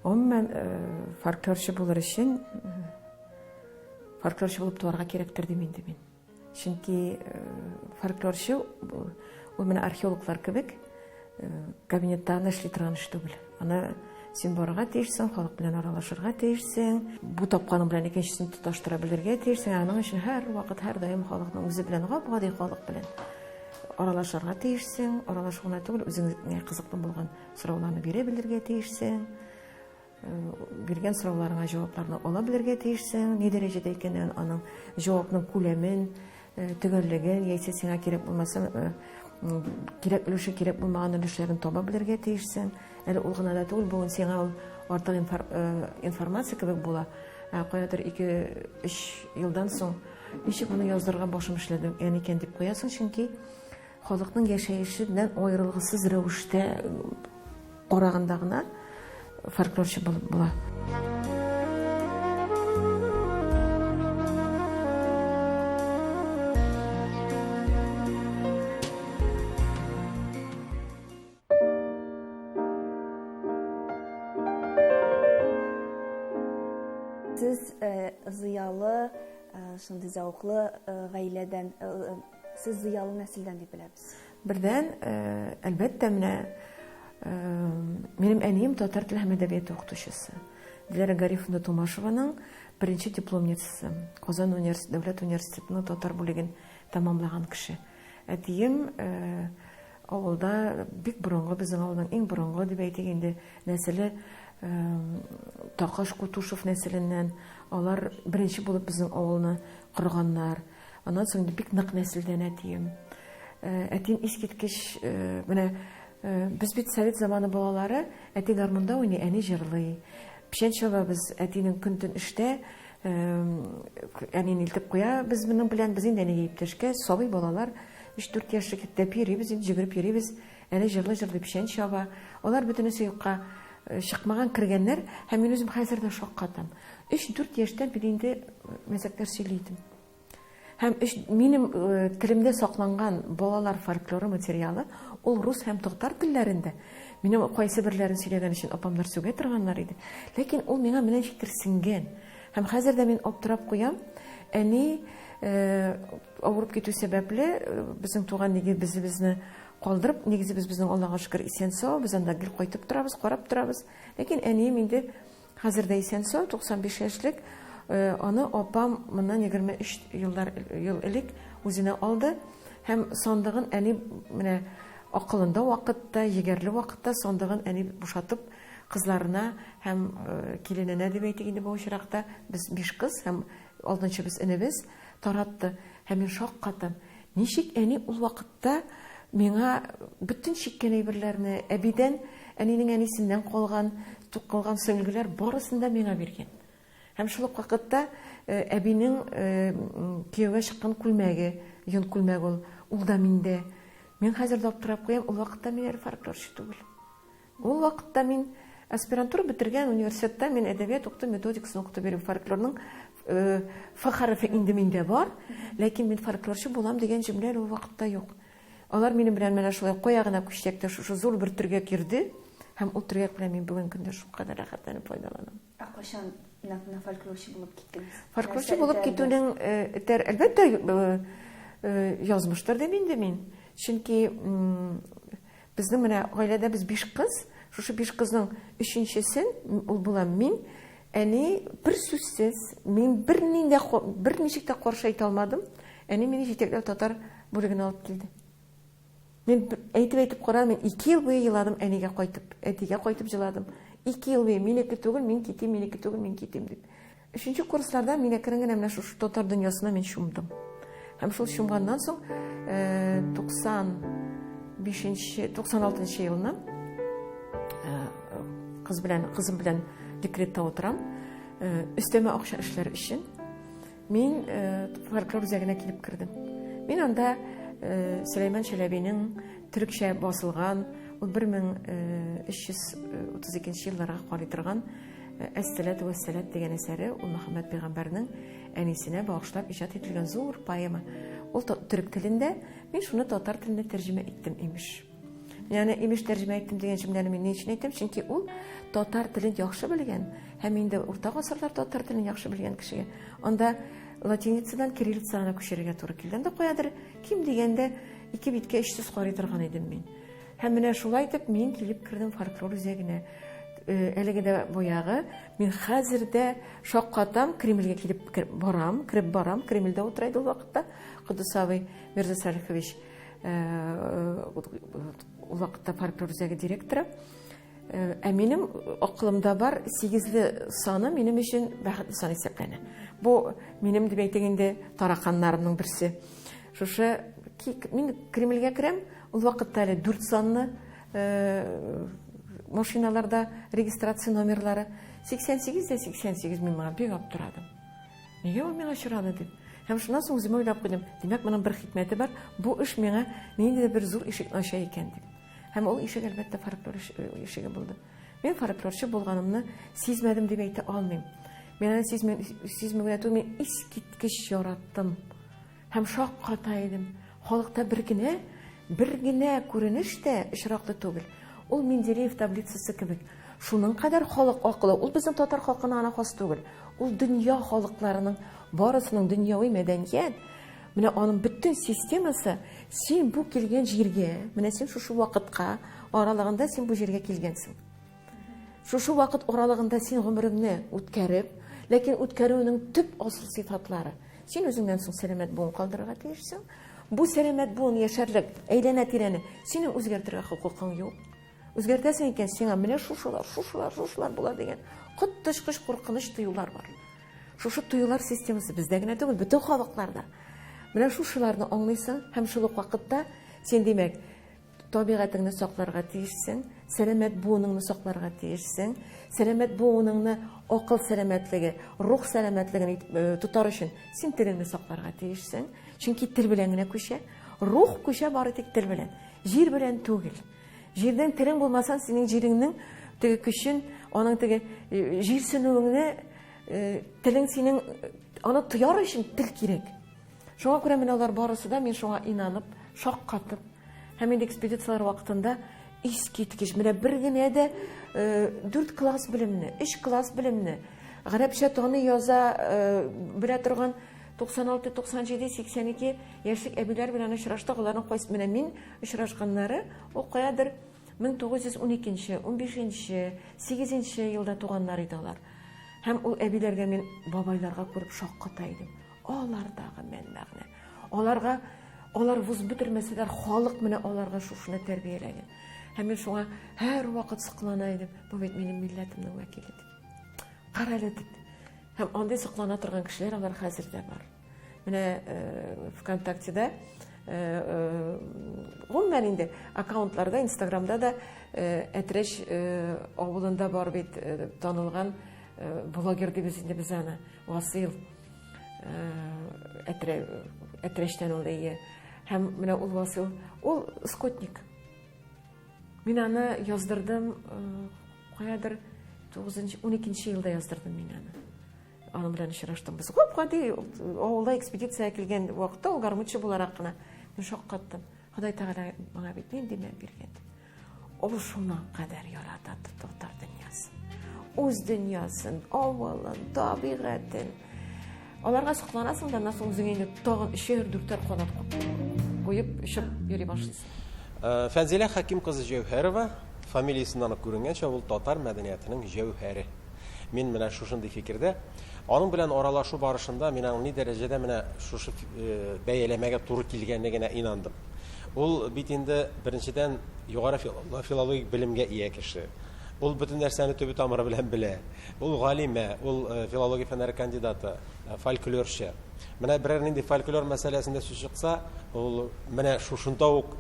Umuman folklorchi bo'lish uchun folklorchi bo'lib tuvarga kerakdir demaydi men. Chunki folklorchi ул менә археологлар кебек кабинетта эшли торган эш түгел. Аны син барырга тиешсең, халык белән аралашырга тиешсең, бу тапканың белән икенчесен тоташтыра белергә тиешсең. Аның өчен һәр вакыт, һәр даим халыкның үзе белән гап-гади халык белән аралашырга тиешсең. Аралашуына түгел, үзеңә кызыклы булган сорауларны бирә белергә тиешсең. Биргән сорауларыңа җавапларны ала белергә тиешсең. Ни дәрәҗәдә икәнен, аның җавапның күләмен, төгәллеген, яисә сиңа кирәк булмаса кирәк өлеше, кирәк булмаган өлешләрен таба белергә тиешсең. Әле ул гына да түгел, бүген сиңа ул артык информация кебек була. Каядыр 2-3 елдан соң ничек моны яздырырга башым эшләде икән дип куясың, чөнки халыкның яшәеше белән аерылгысыз рәвештә караганда гына folklorchi була. Siz ziyалы, шундый зауклы гаиләдән, siz зиялы нәселдән дип беләбез. Бердән, әлбәттә, менә минем әнием татар теле һәм әдәбияты укытучысы. Диләрә Гарифовна Тумашеваның беренче дипломницасы. Казан дәүләт университетының татар бүлеген тәмамлаган кеше. Әтием авылда бик борынгы, безнең авылның иң борынгы дип әйтик инде, нәселе Такаш Кутушев нәселеннән. Алар беренче булып безнең авылны корганнар. Аннан соң бик нык нәселдән әтием. Әтием искиткеч, менә без бит совет заманы балалары, әти гармунда уйный, әни җырлый. Пишән чаба без әтинең көн-төн эштә, әни илтеп куя, без моның белән без инде әнигә иптәшкә, сабый балалар 3-4 яшьлек итеп йөрибез, җигереп йөрибез, әни җырлый пишән чаба. Алар бөтенесе юкка чыкмаган кергәннәр, һәм мин үзем хәзер дә шаккатам. 3-4 яшьтән бер инде мәзәкләр сөйлидем. Һәм минем телемдә сакланган балалар фольклоры материалы ул рус һәм татар телләрендә. Минем кайсы берләрен сөйләгән өчен апамнар сүгә торганнар иде. Ләкин ул миңа менә шиктер сингән. Һәм хәзер дә мин аптырап куям. Әни авырып китү сәбәпле безнең туган нигезебезне калдырып, нигезебез безнең Аллага шөкер исән-сау, без анда гел кайтып торабыз, карап торабыз. Ләкин әнием инде хәзер дә исән-сау, 95 яшьлек. Аны апам моннан 23 ел элек үзенә алды һәм сандыгын әни менә акылында вакытта, егәрле вакытта сандыгын әни бушатып кызларына һәм килененә дип әйтик инде бу очракта без 5 кыз һәм 6нчы без инебез таратты. Һәм мин шаккатым. Ничек әни ул вакытта миңа бүтән чиккән әйберләрне әбидән, әнинең әнисеннән калган сөңгеләр барысын да миңа биргән. Һәм шул вакытта әбинең кияүгә чыккан күлмәге, йон күлмәге ул да миндә. Мин хәзер дә аптырап куям, ул вакытта мин фольклорчы түгел. Ул вакытта мин аспирантура бетергән университетта мин әдәбият укыту, методикасын укытып бирим. Фольклорның фахарифы инде миндә бар, ләкин мин фольклорчы булам дигән җөмлә ул вакытта юк. Алар минем белән менә шулай куягына күчтәктә шушы зур бер төргә кирде, һәм ул төргә белән мин бүген көндә шул кадәр рәхәтләнеп файдаланам. Кашан фольклорчы булып киттегез? Фольклорчы булып китүнең әлбәттә язмыштыр дип инде мин. Чөнки безнең менә гаиләдә без 5 кыз, шушы 5 кызның 3нчесен ул булам мин. Әни бер сүзсез, мин бер ничек тә каршы әйтә алмадым. Әни мине җитәкләп татар бүлегенә алып килде. Мин әйтеп карадым, мин 2 ел буе еладым әнигә кайтып, әтигә кайтып җыладым. 2 ел буе минеке түгел, мин китим, минеке түгел, мин китим дип. 3нче курсларда мин әкрен генә менә шушы татар дөньясына мин чумдым. Һәм шул чумганнан соң 96 елны кызым белән декретта утырам. Өстәмә акча эшләр өчен мин фольклор үзәгенә килеп кирдем. Мин анда Сөләйман Чәләбинең төркчә басылган, ул 1332 елларга карый торган Әс-Сәлат вә Сәлат дигән әсәре, ул Мөхәммәд пәйгамбәрнең әнисенә багышлап иҗат ителгән зур поэма. Ул төрек телендә, мин шуны татар теленә тәрҗемә иттем имеш. Yani имеш тәрҗемә иттем дигән җөмләне мин ни өчен әйтәм? Чөнки ул татар телен яхшы белгән һәм инде урта гасырлар татар телен яхшы белгән кешегә. Анда латиницадан кириллицага күчерергә туры килгән дә куядыр. Ким дигәндә 2 биткә 300 карый торган идем мин. Һәм менә шулай итеп мин килеп кердем фольклор үзәгенә. Әлеге дә боягы мин хәзердә шаккатам Кремльгә кирип барам, Кремльдә утыра иде ул вакытта Кудысовый Мирза Салихович ул вакытта фольклор үзәге директоры. Ә минем акылымда бар 8ле саны минем өчен бәхетле сан исәпләнә. Бу минем дип әйтгәндә тараканнарымның берсе. Шушы мин Кремльгә керәм, ул вакытта әле 4 санлы машиналарда регистрация номерлары 88 дә 88 мин моңа бик аптырадым. Нигә ул миңа очрады дип. Һәм шуннан соң үземә уйлап куйдым. Димәк, моның бер хикмәте бар. Бу эш миңа ниндидер бер зур ишекне ача икән дип. Һәм ул ишек әлбәттә фольклор ишеге булды. Мин фольклорчы булганымны сизмәдем дип әйтә алмыйм. Мин аны сизмәгән түгел, мин искиткеч яраттым. Һәм шакката идем. Халыкта бер генә күренеш тә очраклы түгел. Ул Менделеев таблицасы кебек. Шуның кадәр халык акылы. Ул безнең татар халкына гына хас түгел. Ул дөнья халыкларының барысының дөньяви мәдәният. Менә аның бөтен системасы син бу килгән җиргә, менә син шушы вакытка аралыгында син бу җиргә килгәнсең. Шушы вакыт аралыгында син гомереңне үткәреп, ләкин үткәрүнең төп асыл сыйфатлары. Син үзеңнән соң сәламәт буын калдырырга тиешсең. Бу сәламәт буын яшәрлек, әйләнә-тирәне синең үзгәртергә хокукың юк. Үзгәртәсең икән, сиңа менә шушылар була дигән коттышкыч куркыныч тоюлар бар. Шушы тоюлар системасы бездә генә түгел, бөтен халыкларда. Менә шушыларны аңлыйсың һәм шул вакытта син димәк табигатыңны сакларга тиешсең, сәламәт буыныңны сакларга тиешсең, сәламәт буыныңны акыл сәламәтлеге, рух сәламәтлеген тутар өчен син телеңне сакларга тиешсең. Чөнки тел белән генә күчә, рух күчә бары тик тел белән, җир белән түгел. Җирдән телең булмасан, синең җиреңнең теге көчен, аның теге җирсенүеңне телең синең аны тояр өчен тел кирәк. Шуңа күрә менә алар барысы да мин шуңа инанып, шаккатып, һәм инде экспедициялар вакытында искиткеч менә бер генә дә 4 класс белемне, 3 класс белемне, гарәпчә таны яза белә торган 96, 97, 82 яшьлек әбиләр белән очраштык. Аларның кайсы менә мин очрашканнары ул каядыр 1912, 15, 8 елда туганнар иде алар. Һәм ул әбиләргә мин бабайларга күреп шакката идем. Алардагы мәгънә. Алар вуз бетермәсәләр, халык менә аларга шушыны тәрбияләгән. Һәм мин шуңа һәр вакыт сыклана идем. Бу бит минем милләтемнең вәкиле дип. Карале дип. Һәм андый сыклана торган кешеләр алар хәзердә бар. Менә ВКонтактеда, гомумән инде аккаунтларда, Инстаграмда да Әтрәш авылында бар бит танылган блогер дибез инде без аны, Васил Әтрәштән ул ие. Һәм менә ул Васил, ул скотник. Мин аны яздырдым, каядыр 12 елда яздырдым мин аны. Аның белән очраштым. Без күп гади авылда экспедиция килгән вакытта ул гармунчы буларак кына мин шаккаттым. Ходай Тәгалә моңа бит нинди мән биргән. Ул шуңа кадәр ярата татар дөньясын. Үз дөньясын, авылын, табигатен. Аларга сокланасың да, насың үзеңә инде тагын 3-4 канат куеп ишеп йөри башлыйсың. Фәнзилә Хаким кызы Җәүһәрова, фамилиясеннән күренгәнчә, ул татар мәдәниятының җәүһәре. Мин менә шушындый фикердә, аның белән аралашу барышында мин аның ни дәрәҗәдә менә шушы бәяләмәгә туры килгәнлегенә инандым. Ул бит инде беренчедән югары филологик белемгә ия кеше. Ул бөтен нәрсәне төбе тамыры белән белә. Ул галимә, ул филология фәннәре кандидаты, фольклорчы. Менә берәр нинди фольклор мәсьәләсендә сүз чыкса, ул менә шушында ук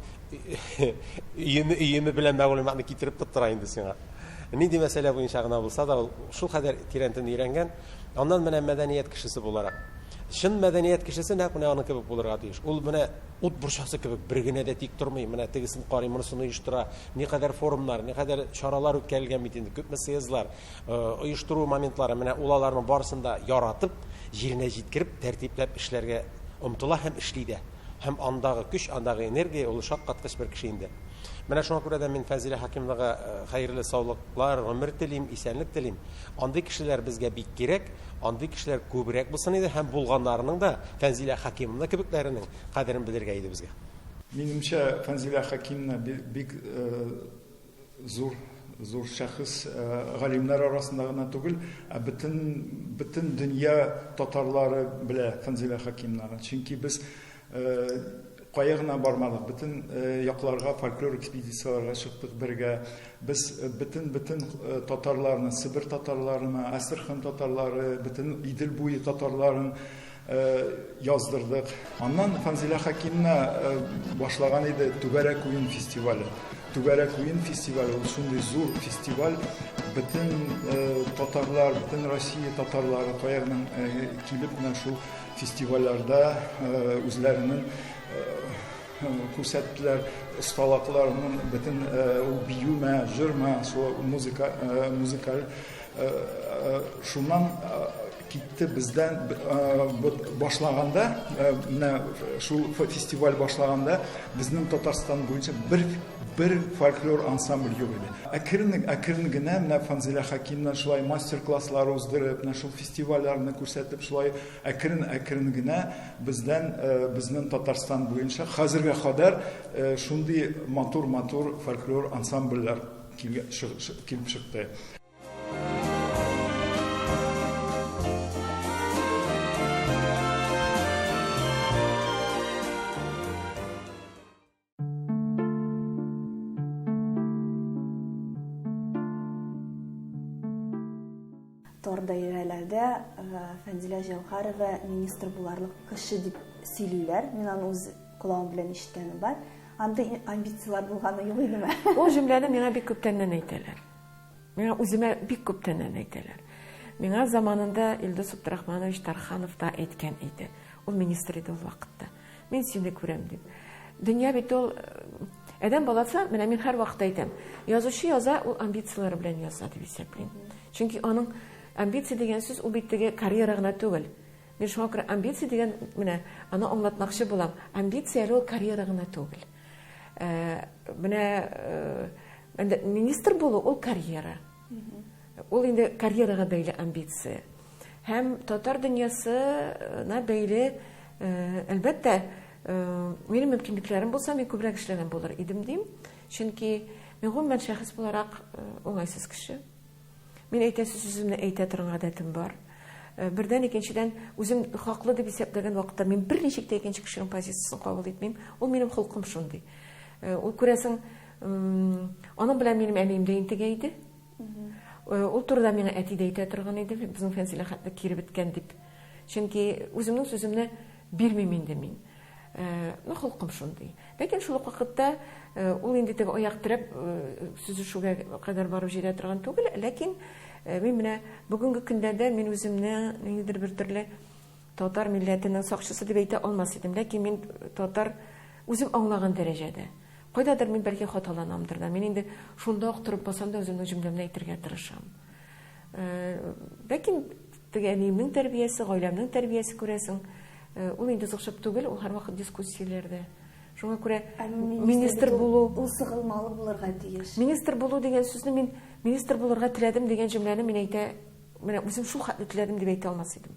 өеме белән мәгълүматны китереп тоттыра инде сиңа. Нинди мәсьәлә буенча гына булса да, ул шул кадәр тирәнтен өйрәнгән. Аннан менә мәдәният кешесе буларак. Шын мәдәният кешесе нәкъ менә аның кебек булырга тиеш. Ул менә ут бурчасы кебек бер генә дә тик тормый. Менә тегесен карый, монысын оештыра. Никадәр форумнар, никадәр чаралар үткәрелгән бит инде. Күпме съездлар, оештыру моментлары, менә ул аларның барысында яратып, җиренә җиткереп, тәртипләп эшләргә омтыла һәм эшли дә. Һәм андагы көч, андагы энергия ул шаккаткыч бер кеше инде. Менә шуңа күрә дә мин Фәнзилә Хәкимовнага хәерле саулыклар, гомер телим, исәнлек телим. Андый кешеләр безгә бик кирәк, андый кешеләр күбрәк булсын иде һәм булганнарның да Фәнзилә Хәкимовна кебекләренең кадерен белергә иде безгә. Минемчә, Фәнзилә Хәкимовна бик зур шәхес, галимнәр арасында гына түгел, бөтен дөнья татарлары белә Фәнзилә Хәкимовнаны. Чөнки без кая гына бармадык, бөтен якларга фольклор экспедицияларга чыктык бергә. Без бөтен татарларны, Сибир татарларына, Астрхан татарлары, бөтен Идел буе татарларын яздырдык. Аннан Фәнзилә Хәкимовна башлаган иде Түгәрәк уен фестивале. Түгәрәк уен фестивале ул шундый зур фестиваль. Бөтен татарлар, бөтен Россия татарлары каягынан килеп менә шул фестивальләрдә үзләренең күрсәттеләр, осталыкларын, бөтен биюмә, җырма, музыкаль шуннан китте бездән башлаганда, менә шул фестиваль башлаганда безнең Татарстан буенча бер фольклор ансамбль юк иде. Әкрен генә менә Фәнзилә Хәкимовна шулай мастер-класслар уздырып, менә шул фестивальләрне күрсәтеп, шулай әкрен генә безнең Татарстан буенча хәзергә кадәр шундый матур фольклор ансамбльләр килеп чыкты. Тор даирәләрдә Фәнзилә Җәүһәрова министр буларлык кеше дип сөйлиләр. Мин аны үз колагым белән ишеткәнем бар. Андый амбициялар булганы юк идеме? Ул җөмләне миңа бик күптәннән әйтәләр. Миңа үземә бик күптәннән әйтәләр. Миңа заманында Илдус Абдрахманович Тарханов та әйткән иде. Ул министр иде ул вакытта. Мин сине күрәм дип. Дөнья бит ул әдәм баласы, менә мин һәр вакыт әйтәм. Язучы яза, ул амбициялары белән яза дип исәплим. Чөнки аның амбиция дигән сүз ул биттәге карьера гына түгел. Мин шуңа күрә амбиция дигән менә аны аңлатмакчы булам. Амбиция ул карьера гына түгел. Менә министр булу ул карьера. Ул инде карьерага бәйле амбиция. Һәм татар дөньясына бәйле әлбәттә минем мөмкинлекләрем булса, мин күбрәк эшләгән булыр идем дим. Чөнки мин гомумән шәхес буларак уңайсыз кеше. Мин әйтәсе сүземне әйтә торган гадәтем бар. Бердән икенчедән үзем хаклы дип исәпләгән вакытта мин берничек тә икенче кешенең позициясын кабул итмим. Ул минем холкым шундый. Ул күрәсең, аның белән минем әнием дә интегә иде. Ул турыда миңа әти дә әйтә торган иде, безнең Фәнзилә хәтле кире беткән дип. Чөнки үземнең сүземне бирмим инде мин. Холкым шундый. Ләкин шул вакытта ул инде теге аяк терәп сүзешүгә кадәр барып җитә торган түгел, ләкин мин менә бүгенге көндә дә мин үземне ниндидер бер төрле татар милләтенең сакчысы дип әйтә алмас идем, ләкин мин татар үзем аңлаган дәрәҗәдә. Кайдадыр мин бәлки хаталанамдыр да. Мин инде шунда ук торып басам да үземнең җөмләмне әйтергә тырышам. Ләкин теге әниемнең тәрбиясе, гаиләмнең тәрбиясе күрәсең, ул инде зыгшып түгел, ул һәрвакыт дискуссияләрдә. Шуңа күрә министр булу, ул сыгылмалы булырга тиеш. Министр булу дигән сүзне мин министр булырга теләдем дигән җөмләне мин әйтә, менә үзем шул хәтле теләдем дип әйтә алмас идем.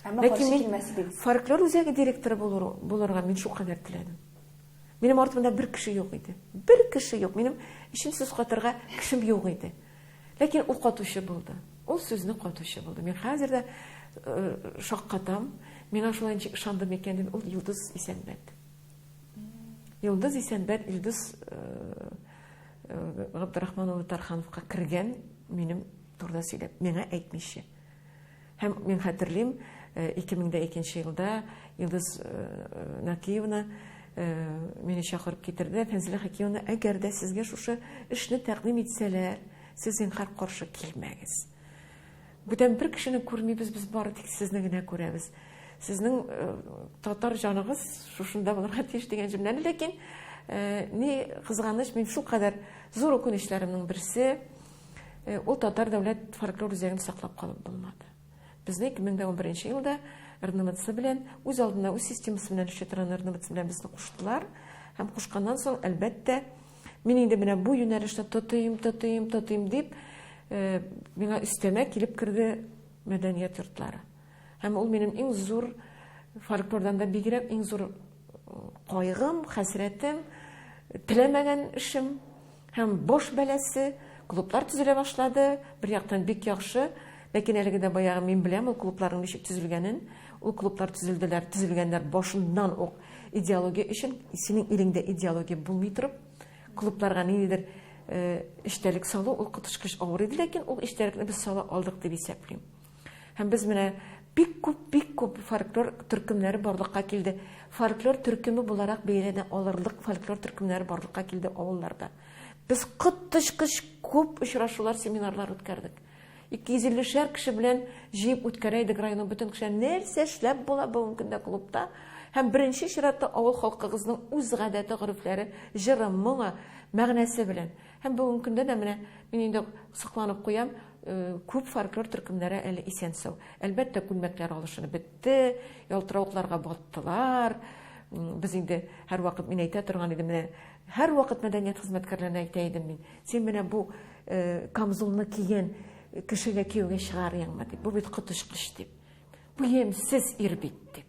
Ләкин мин фольклор үзәге директоры булырга мин шул кадәр теләдем. Минем артымда бер кеше юк иде. Бер кеше юк. Минем өчен сүз катырга кешем юк иде. Ләкин ул катучы булды. Ул сүзне катучы булды. Мин хәзер дә шаккатам. Миңа шулай ышандым икән дип, ул Илдус Исәнбәт. Илдус Исәнбәт, Илдус Абдрахман улы Тархановка кергән минем турда сөйләп, миңа әйтмичә. Һәм мин хәтерлим, 2002 елда Илдус Накиевна мине чакырып китерде. Фәнзилә Хәкимовна, әгәр дә сезгә шушы эшне тәкъдим итсәләр, сез инкар каршы килмәгез. Бүтән бер кешене күрмибез, без бары тик сезне генә күрәбез. Сезнең татар җаныгыз шушында булырга тиеш дигән җөмләне, ләкин ни кызганыч, мин шул кадәр зур үкенечләремнең берсе, ул татар дәүләт фольклор үзәген саклап калып булмады. Безне 2011 елда РНМЦ белән үз алдына үз системасы белән эшләтә торган РНМЦ белән безне куштылар. Һәм кушканнан соң, әлбәттә, Мин инде менә бу юнәлешне тотыйм дип, миңа өстәмә килеп керде мәдәният йортлары. Һәм ул минем иң зур фольклордан да бигрәк иң зур кайгым, хәсрәтем, теләмәгән эшем һәм бош бәләсе. Клублар төзелә башлады. Бер яктан бик яхшы, ләкин әлеге дә баягы мин беләм ул клубларның ничек төзелгәнен. Ул клублар төзелгәннәр башыннан ук идеология өчен, синең илеңдә идеология булмый торып, клубларга ниндидер эчтәлек салу ул котышкыч авыр иде, ләкин ул эчтәлекне без сала алдык дип исәплим. Һәм без менә бик күп фольклор төркемнәре барлыкка килде. Фольклор төркеме буларак бәйләнә алырлык фольклор төркемнәре барлыкка килде авылларда. Без котышкыч күп очрашулар, семинарлар үткәрдек. 250 кеше белән җыеп үткәрәйдек районның бөтен кешеләрен. Нәрсә эшләп була бүгенге көндә клубта? Һәм беренче чиратта авыл халкыгызның үз гадәте, гырыфлары, җыры, моңы, мәгънәсе белән. Һәм бүгенге көндә дә менә мин инде сакланып куям, күп фольклор төркемнәре әле исән-сау. Әлбәттә күлмәкләр алышынып бетте, ялтыравыкларга баттылар. Без инде һәр вакыт мин әйтә торган идем, менә һәр вакыт мәдәният хезмәткәрләренә әйтә идем мин. Син менә бу камзулны кигән кешегә кияүгә чыгар яңма дип. Бу бит котышкыч дип. Бу ямьсез ир бит дип.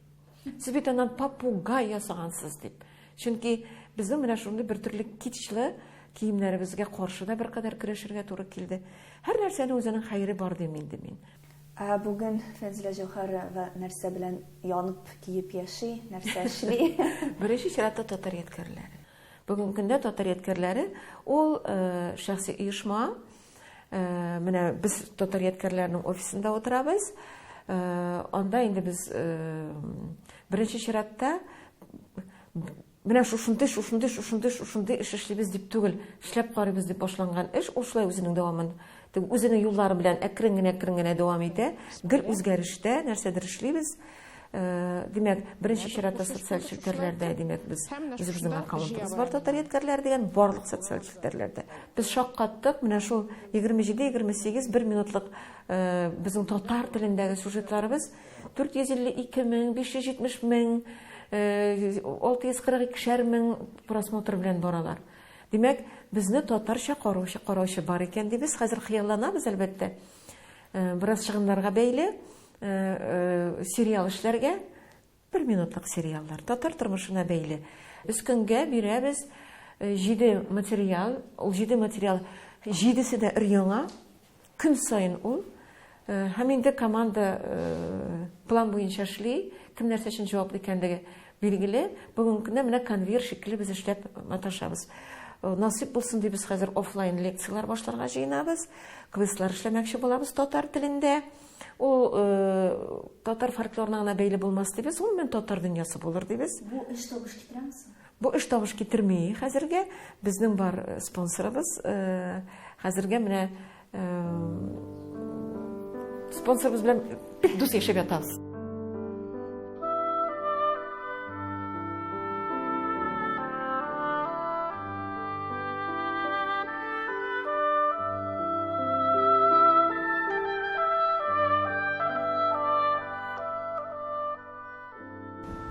Сез бит аннан попугай ясагансыз дип. Чөнки безнең менә шундый бер төрле китчле киемнәребезгә каршы да беркадәр көрәшергә туры килде. Һәр нәрсәнең үзенең хәере бар дим инде мин. Бүген Фәнзилә Җәүһәрова нәрсә белән янып киеп яши, нәрсә эшли? Беренче чиратта татар ядкәрләре. Бүгенге көндә татар ядкәрләре ул шәхси оешма. Менә без татар ядкәрләренең офисында утырабыз. Анда инде без беренче чиратта менә шушындый эш эшлибез дип түгел, эшләп карыйбыз дип башланган эш ушулай үзенең дәвамын, үзенең юллары белән әкрен генә дәвам итә. Гел үзгәрештә нәрсәдер эшлибез. Димәк, беренче чиратта социаль челтәрләрдә, димәк, без үзебезнең аккаунтыбыз бар татар ядкәрләре дигән барлык социаль челтәрләрдә. Без шаккаттык, менә шул 27-28 1 минутлык безнең татар телендәге сюжетларыбыз 452 мең, 570 мең, 642 мең просмотр белән баралар. Димәк, безне татарча караучы бар икән дип без хәзер хыялланабыз, әлбәттә. Бераз чыгымнарга бәйле сериал эшләргә, 1 минутлык сериаллар, татар тормышына бәйле. Без көнгә бирәбез 7 материал, ул 7 материал, 7-се дә өр-яңа, көн сайын ул. Һәм инде команда план буенча эшли, кем нәрсә өчен җаваплы икәнлеге билгеле. Бүген көндә менә конвейер шикелле без эшләп маташабыз. Насип булсын дип без хәзер офлайн лекциялар башларга җыенабыз. Квизлар эшләмәкче булабыз татар телендә. Ул татар фольклорына бәйле булмас дибез, ул мен татар дөньясы булыр дибез. Бу эш табыш китерәмсез? Бу эш табыш китерми хәзергә. Безнең бар спонсорыбыз. Хәзергә менә спонсорыбыз белән бик дус яшәп ятабыз.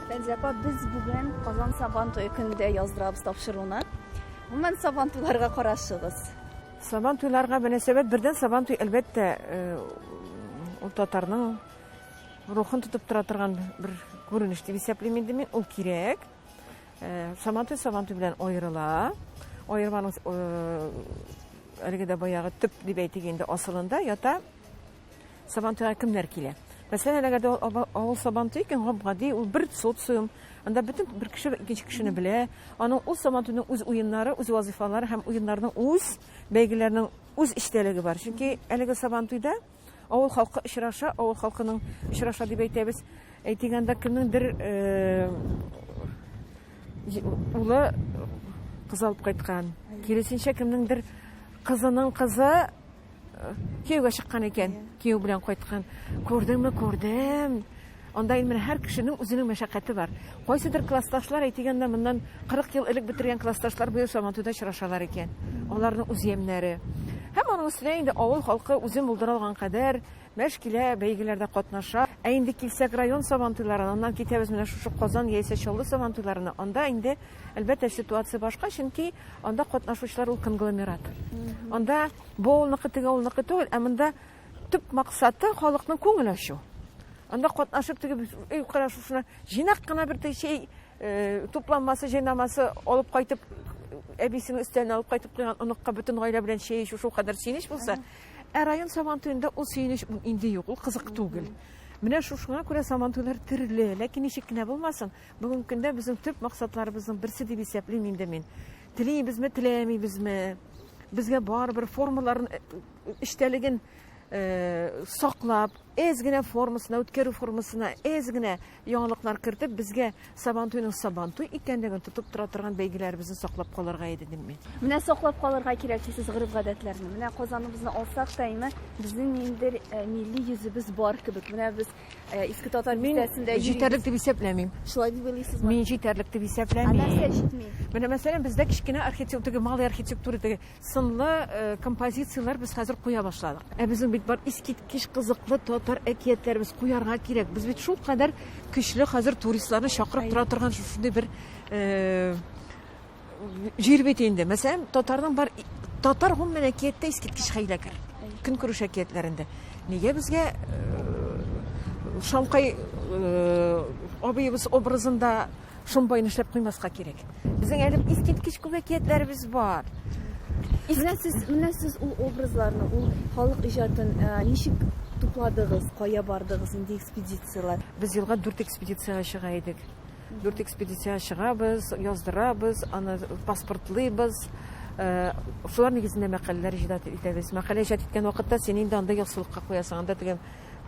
Фәнзилә, без бүген Казан Сабантуй көндә яздырабыз тапшыруны. Гомумән Сабантуйларга карашыгыз. Сабантуйларга мөнәсәбәт бердән Сабантуй әлбәттә ул татарның рухын тотып тора торган бер күренеш дип исәплим инде мин. Ул кирәк. Сабантуй белән аерыла. Аерманың әлеге дә баягы төп дип әйтик инде асылында ята. Сабантуйга кемнәр килә? Мәсәлән, әгәр авыл Сабантуй икән, гади ул бер социум, анда бөтен бер кеше икенче кешене белә. Аның ул Сабантуйның үз уеннары, үз вазифалары һәм уеннарның үз бәйгеләрнең үз иштәлеге бар. Чөнки әлеге Сабантуйда авыл халкы очраша, авыл халкының очраша дип әйтәбез. Әйтгәндә кемнеңдер улы кыз алып кайткан. Киресенчә кемнеңдер кызының кызы кияүгә чыккан икән, кияү белән кайткан. Күрдем. Анда инде һәр кешенең үзенең мәшәкате бар. Кайсыдыр классташлар әйтгәндә моннан 40 ел элек бетергән классташлар быел Сабантуйда очрашалар икән. Аларның үз ямнәре. Һәм аның өстенә инде авыл халкы үзен булдыра алган кадәр мәшкилә бәйгеләрдә катнаша. Инде килсәк район сабантуйларына, аннан китәбез менә шушы Казан яисә Чаллы сабантуйларына. Анда инде әлбәттә ситуация башка, чөнки анда катнашучылар ул конгломерат. Анда бу авылныкы теге авылныкы түгел, ә монда төп максаты халыкның күңел ачу. Анда катнашып теге шушына җыйнак кына бер şey тупланмасы, җыйнамасы алып кайтып әбисенең өстәленә алып кайтып куйган оныкка бөтен гаилә белән şey шушы кадәр сөенеч булса, район сабантуенда ул сөенеч инде юк, ул кызык түгел. Менә шушыңа күрә сабантуйлар төрле, ләкин ничек кенә булмасын, бүгенге көндә безнең төп максатларыбызның берсе дип исәплим инде мин. Телибезме, теләмибезме, безгә барыбер формаларын эштәлеген саклап, әз генә формасына, үткәрү формасына әз генә яңалыклар кертеп, безгә сабантуйның сабантуй икәнлеген тотып тора торган бәйгеләребезне саклап калырга иде дим мин. Менә саклап калырга кирәк сез гырыф-гадәтләрне. Менә Казаныбызны алсак та инде безнең ниндер милли йөзебез бар кебек. Менә без иске татар милләтендә җитәрлек дип исәпләмим. Шулай дип уйлыйсызмы? Мин җитәрлек дип исәпләмим. Нәрсә җитми? Менә мәсәлән бездә кичкенә архитектура, малый архитектура теге сынлы композициялар без хәзер куя башладык. Ә безнең бит бар искиткеч кызыклы татар әкиятләребез куярга кирәк. Без бит шул кадәр көчле хәзер туристларны чакырып тора торган шундый бер җир бит инде. Мәсәлән, татарның бар татар гомумән әкияттә искиткеч хәйләкәр. Көнкүреш әкиятләрендә. Нигә безгә Шанкай абыебыз образында шунбай нишләп куймаска кирәк. Безнең әле искиткеч күп әкиятләребез бар. Менә сез ул образларны, ул халык иҗатын ничек тупладыгыз, кая бардыгыз инде экспедициялар? Без елга 4 экспедицияга чыга идек. 4 экспедицияга чыгабыз, яздырабыз, аны паспортлыйбыз. Шулар нигезендә мәкаләләр иҗат итәбез. Мәкалә иҗат иткән вакытта син инде анда ясылыкка куясың, анда теге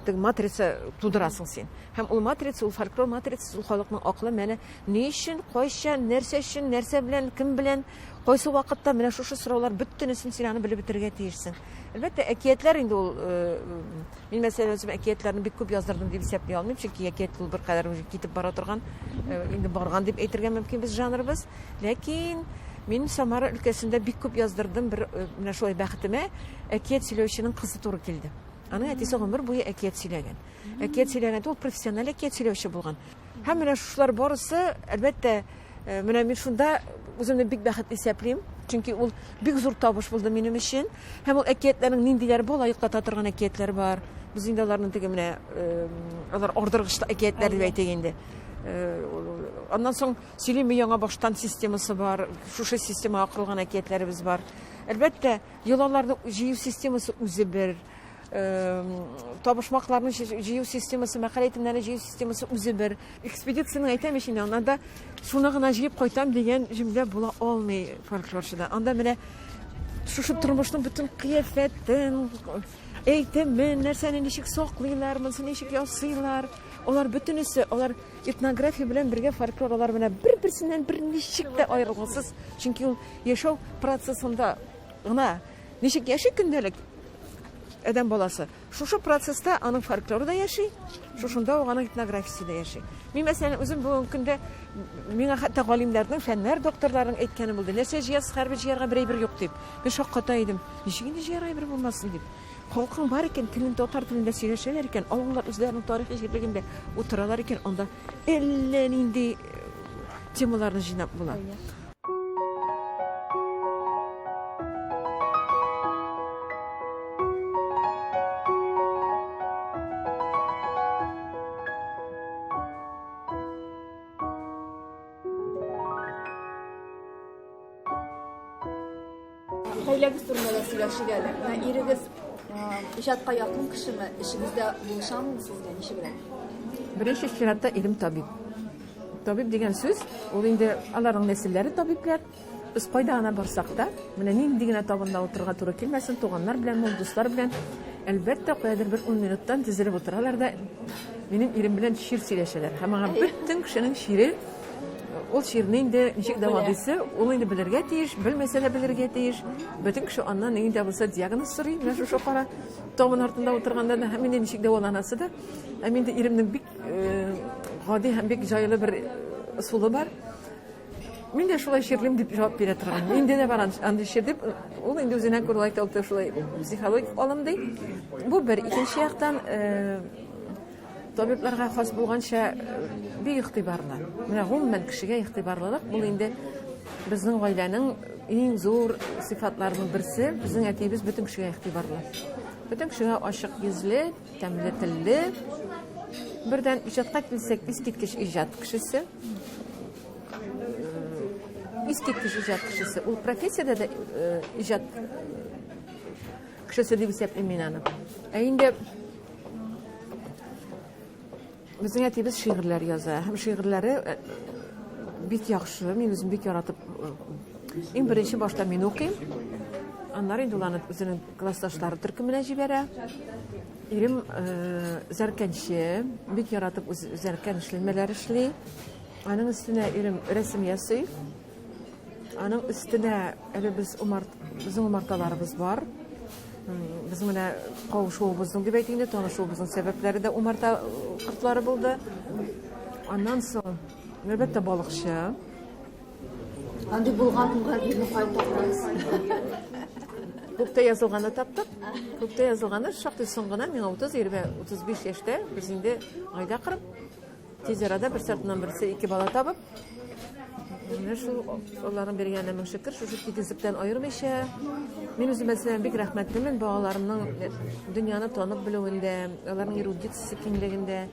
матрица тудырасың син. Һәм ул матрица, ул фольклор матрицасы, ул халыкның акылы менә ни өчен, кайчан, нәрсә өчен, нәрсә белән, кем белән, кайсы вакытта менә шушы сораулар бөтенесен син аны белеп бетергә тиешсең. Әлбәттә, әкиятләр инде ул мин мәсәлән үзем әкиятләрне бик күп яздырдым дип исәпли алмыйм, чөнки әкият ул бер кадәр уже китеп бара торган, инде барган дип әйтергә мөмкин без жанрыбыз. Ләкин мин Самара өлкәсендә бик күп яздырдым, бер менә шулай бәхетемә әкият сөйләүченең кызы туры килде. Аның әтисе гомер буе әкият сөйләгән. Әкият сөйләгәндә ул профессиональ әкият сөйләүче булган. Һәм менә шулар барысы, әлбәттә, менә мин шунда үземне бик бәхетле исәплим, чөнки ул бик зур табыш булды минем өчен. Һәм ул әкиятләрнең ниндиләр була, йоклата торган әкиятләр бар. Без инде аларның теге менә алар ордыргыч әкиятләр дип әйтик инде. Аннан соң сөйлеме яңа баштан системасы бар, шушы системага корылган әкиятләребез бар. Әлбәттә, йолаларның җыю системасы үзе бер, табышмакларның җыю системасы, мәкалә әйтемнәрне җыю системасы үзе бер. Экспедицияның әйтәм ишенә, анда шуны гына җыеп кайтам дигән җөмлә була алмый фольклорчыда. Анда менә шушы тормышның бөтен кыяфәтен, әйтемен, нәрсәне ничек саклыйлар, монысын ничек ясыйлар, алар бөтенесе, алар этнография белән бергә фольклор, алар менә бер-берсеннән бер ничек тә аерылгысыз, чөнки ул яшәү процессында гына ничек яши көндәлек адам баласы. Шушы процесста аның фольклоры да яши, шушында аның этнографиясе дә яши. Мин мәсәлән үзем бүгенге көндә миңа хәтта галимнәрнең, фәннәр докторларының әйткәне булды. Нәрсә җыясыз, һәрбер җыярга бер әйбер юк дип. Мин шакката идем. Ничек инде җыярга әйбер булмасын дип. Халкың бар икән, телен татар телендә сөйләшәләр икән, авыллар үзләренең тарихи җирлегендә утыралар икән, анда әллә нинди темаларны җыйнап була. Хәйләгез турында сөйләшик әле. Ирегез иҗатка якын кешеме? Эшегездә булышамы сезгә ничегрәк? Беренче чиратта ирем табиб. Табиб дигән сүз, ул инде аларның нәселләре табиблар. Без кайда гына барсак та, менә нинди генә табында утырырга туры килмәсен, туганнар белән, дуслар белән, әлбәттә каядыр бер 10 минуттан тезелеп утыралар да минем ирем белән шир сөйләшәләр. Һәм аңа бөтен кешенең шире, ул ширне инде ничек дәвалыйсы, ул инде белергә тиеш, белмәсә дә белергә тиеш. Бөтен кеше аннан инде булса диагноз сорый, менә шушы кара табын артында утырганда да һәм инде ничек дәваланасы да. Һәм инде иремнең бик гади һәм бик җайлы бер ысулы бар. Мин дә шулай ширлим дип җавап бирә торган. Инде дә бар андый шир дип, ул инде үзенә күрә әйтә, шулай психологик алым ди. Бу бер. Икенче яктан табибларга хас булганча бик игътибарлы. Менә гомумән кешегә игътибарлылык бу инде безнең гаиләнең иң зур сыйфатларының берсе. Безнең әтиебез бөтен кешегә игътибарлы. Бөтен кешегә ачык йөзле, тәмле телле. Бердән иҗатка килсәк, искиткеч иҗат кешесе. Искиткеч иҗат кешесе. Ул профессиядә дә иҗат кешесе дип исәплим мин аны. Ә инде безнең әтиебез шигырьләр яза. Һәм шигырьләре бик яхшы. Мин үзем бик яратып. Иң беренче башта мин укыйм. Аннары инде уларны үзенең классташлары төркеменә җибәрә. Ирем зәркәнче, бик яратып зәркән эшләмәләр эшли. Аның өстенә ирем рәсем ясый. Аның өстенә әле безнең умарталарыбыз бар. Без менә кавышуыбызның дип әйтик инде, танышуыбызның сәбәпләре дә умарта кыртлары булды. Аннан соң әлбәттә балыкчы. Андый булган мугалимне кайтарабыз. Күптә язылганы таптык. Күптә язылганы шактый соң гына, миңа 30-35 яшьтә без инде айда кырып, тиз арада бер сартынан берсе 2 бала табып, менә шул аларның бергәненә мең шөкер, шушы тигезлектән аермыйча, мин үзем мәсәлән бик рәхмәтлемен балаларымның дөньяны танып белүендә, аларның эрудициясе киңлегендә,